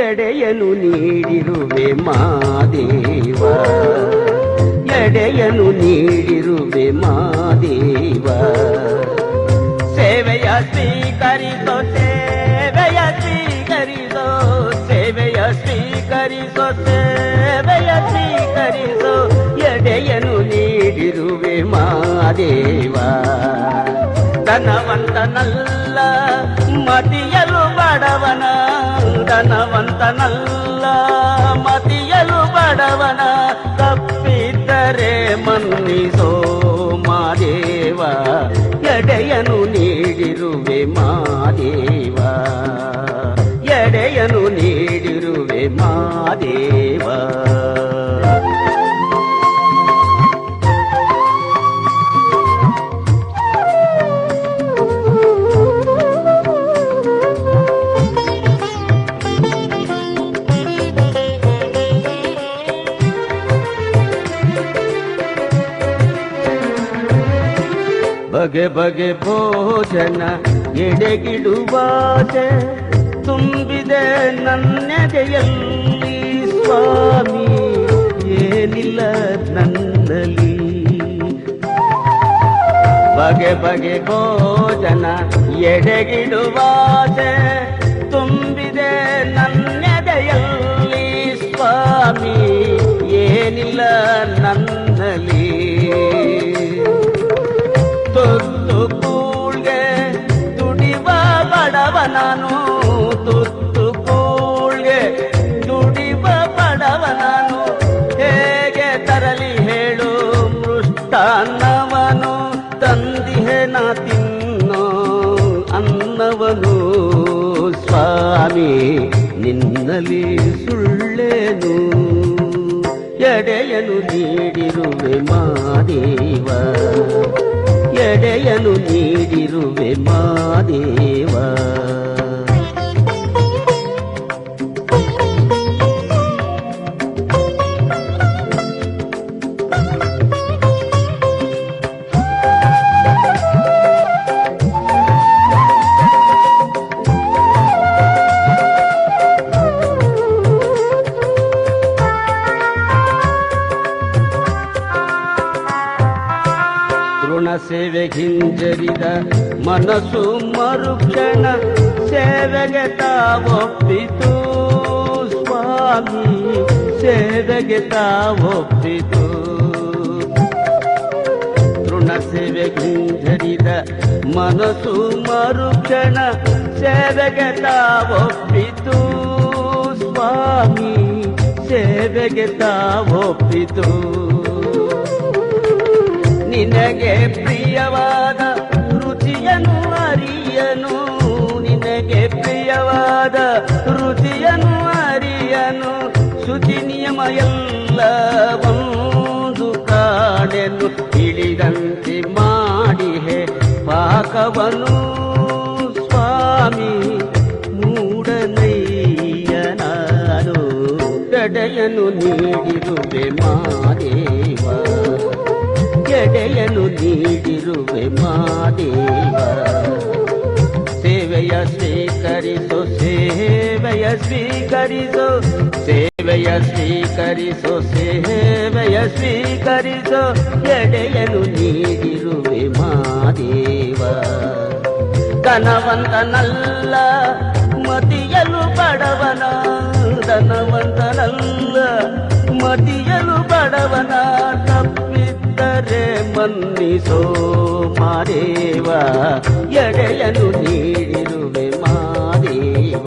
ಎಡೆಯನು ನೀಡಿರುವೆ ಮಾದೇವ, ಎಡೆಯನು ನೀಡಿರುವೆ ಮಾದೇವ. ಸೇವೆಯ ಸ್ವೀಕರಿಸೋ, ಸೇವೆಯ ಸ್ವೀಕರಿಸೋ, ಸೇವೆಯ ಸ್ವೀಕರಿಸೋ, ಸೇವೆಯ ಸ್ವೀಕರಿಸೋ. ಎಡೆಯನು ನೀಡಿರುವೆ ಮಾದೇವ. ಧನವಂತನಲ್ಲ ಮತಿಯಲು ಬಡವನ, ಧನವಂತನಲ್ಲ ಮತಿಯಲು ಬಡವನ. ತಪ್ಪಿದ್ದರೆ ಮನ್ನಿಸೋ ಮಾದೇವ, ಎಡೆಯನು ನೀಡಿರುವೆ ಮಾದೇವ, ಎಡೆಯನು ನೀಡಿರುವೆ ಮಾದೇವ. ಬಗೆ ಬಗೆ ಭೋಜನ ಎಡೆಗಿಡುವಾಸೆ ತುಂಬಿದೆ ನನ್ನೆದೆಯಲ್ಲಿ ಸ್ವಾಮಿ, ಏನಿಲ್ಲ ನನ್ನಲ್ಲಿ. ಬಗೆ ಬಗೆ ಭೋಜನ ಎಡೆಗಿಡುವಾಸೆ ತುಂಬಿದೆ ನನ್ನೆದೆಯಲ್ಲಿ ಸ್ವಾಮಿ, ಏನಿಲ್ಲ ನನ್ನಲ್ಲಿ. ತುತ್ತು ಕೂಳ್ಗೆ ದುಡಿವ ಬಡವ ನಾನು, ತುತ್ತು ಕೂಳ್ಗೆ ದುಡಿವ ಬಡವ ನಾನು. ಹೇಗೆ ತರಲಿ ಹೇಳು ಮೃಷ್ಟಾನ್ನವನು, ತಂದಿಹೆ ನಾ ತಿನ್ನೋ ಅನ್ನವನು. ಸ್ವಾಮಿ ನಿನ್ನಲ್ಲಿ ಸುಳ್ಳೇನು, ಎಡೆಯನು ನೀಡಿರುವೆ ಮಾದೇವ, ಎಡೆಯನು ನೀಡಿರುವೆ ಮಾದೇವ. ಸೇವೆ ಹಿಂಜರಿದ ಮನಸ್ಸು ಮರುಕ್ಷಣ ಸೇವೆಗೆ ತಾವೊಪ್ಪಿತು ಸ್ವಾಮಿ, ಸೇವೆಗೆ ತಾವೊಪ್ಪಿತು. ತೃಣ ಸೇವೆ ಹಿಂಜರಿದ ಮನಸ್ಸು ಮರುಕ್ಷಣ ಸೇವೆಗೆ ತಾವೊಪ್ಪಿತು ಸ್ವಾಮಿ, ಸೇವೆಗೆ ತಾವೊಪ್ಪಿತು. ನಿನಗೆ ಪ್ರಿಯವಾದ ರುಚಿಯನ್ನು ಅರಿಯನು, ನಿನಗೆ ಪ್ರಿಯವಾದ ರುಚಿಯನ್ನು ಅರಿಯನು. ಶುಚಿ ನಿಯಮ ಎಲ್ಲ ಒಂದು ಕಾಣೆನು, ತಿಳಿದಂತೆ ಮಾಡಿಹೆ ಪಾಕವನು ಸ್ವಾಮಿ, ಮೂಢನಯ್ಯ ನಾನು. ಎಡೆಯನು ನೀಡಿರುವೆ ಮಾದೇವ, ಎಡೆಯನು ನೀಡಿರುವೆ ಮಾದೇವ. ಸೇವೆಯ ಸ್ವೀಕರಿಸೋ, ಸೇವೆಯ ಸ್ವೀಕರಿಸೋ, ಸೇವೆಯ ಸ್ವೀಕರಿಸೋ, ಸೇವೆಯ ಸ್ವೀಕರಿಸೋ. ಎಡೆಯನು ನೀಡಿರುವೆ ಮಾದೇವ. ಧನವಂತನಲ್ಲ ಮತಿಯಲು ಬಡವನ, ಧನವಂತನಲ್ಲ ಮತಿಯಲು ಬಡವನ. ತಪ್ಪಿದ್ದರೆ ಮನ್ನಿಸೋ ಮಾದೇವ, ಎಡೆಯನು ನೀಡಿರುವೆ ಮಾದೇವ.